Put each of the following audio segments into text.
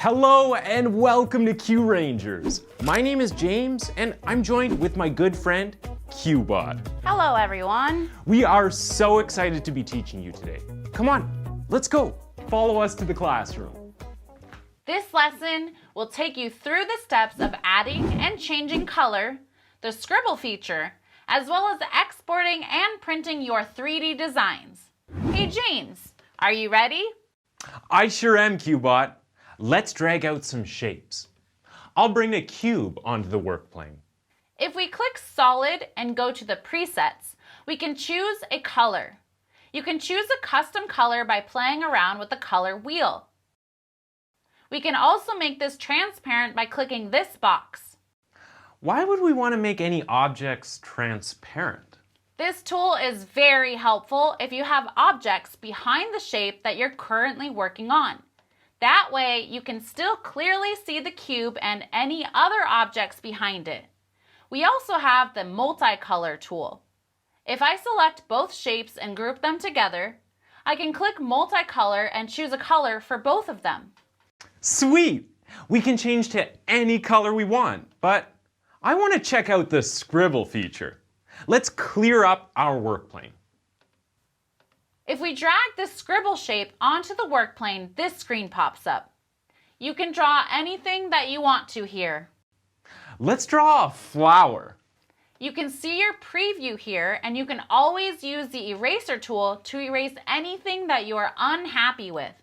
Hello and welcome to Q Rangers. My name is James and I'm joined with my good friend, QBot. Hello everyone. We are so excited to be teaching you today. Come on, let's go. Follow us to the classroom. This lesson will take you through the steps of adding and changing color, the Scribble feature, as well as exporting and printing your 3D designs. Hey James, are you ready? I sure am, QBot. Let's drag out some shapes. I'll bring a cube onto the work plane. If we click Solid and go to the presets, we can choose a color. You can choose a custom color by playing around with the color wheel. We can also make this transparent by clicking this box. Why would we want to make any objects transparent? This tool is very helpful if you have objects behind the shape that you're currently working on. That way, you can still clearly see the cube and any other objects behind it. We also have the multicolor tool. If I select both shapes and group them together, I can click multicolor and choose a color for both of them. Sweet! We can change to any color we want, but I want to check out the Scribble feature. Let's clear up our work plane. If we drag this scribble shape onto the work plane, this screen pops up. You can draw anything that you want to here. Let's draw a flower. You can see your preview here, and you can always use the eraser tool to erase anything that you are unhappy with.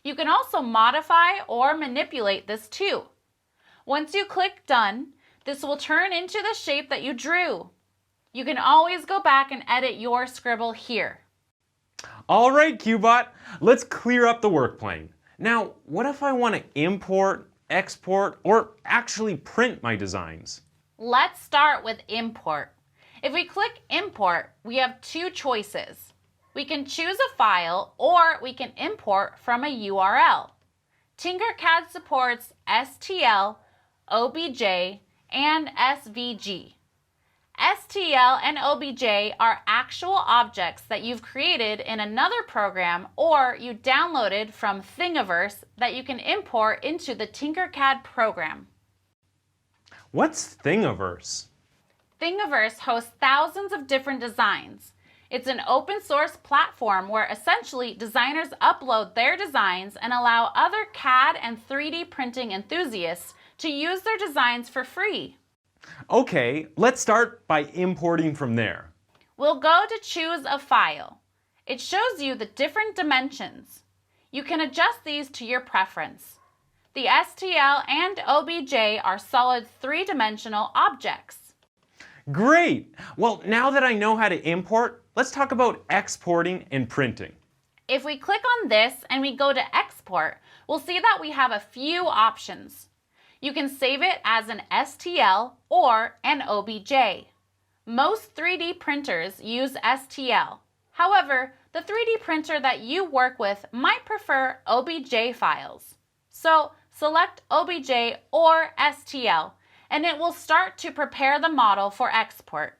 You can also modify or manipulate this too. Once you click Done, this will turn into the shape that you drew. You can always go back and edit your scribble here. All right, QBot, let's clear up the work plane. Now, what if I want to import, export, or actually print my designs? Let's start with import. If we click import, we have two choices. We can choose a file or we can import from a URL. Tinkercad supports STL, OBJ, and SVG. STL and OBJ are actual objects that you've created in another program or you downloaded from Thingiverse that you can import into the Tinkercad program. What's Thingiverse? Thingiverse hosts thousands of different designs. It's an open source platform where essentially designers upload their designs and allow other CAD and 3D printing enthusiasts to use their designs for free. Okay, let's start by importing from there. We'll go to choose a file. It shows you the different dimensions. You can adjust these to your preference. The STL and OBJ are solid three-dimensional objects. Great! Well, now that I know how to import, let's talk about exporting and printing. If we click on this and we go to export, we'll see that we have a few options. You can save it as an STL or an OBJ. Most 3D printers use STL. However, the 3D printer that you work with might prefer OBJ files. So select OBJ or STL, and it will start to prepare the model for export.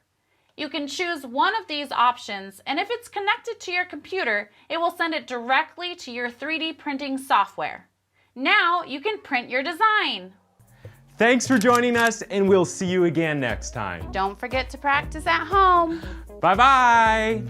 You can choose one of these options, and if it's connected to your computer, it will send it directly to your 3D printing software. Now you can print your design. Thanks for joining us, and we'll see you again next time. Don't forget to practice at home. Bye-bye!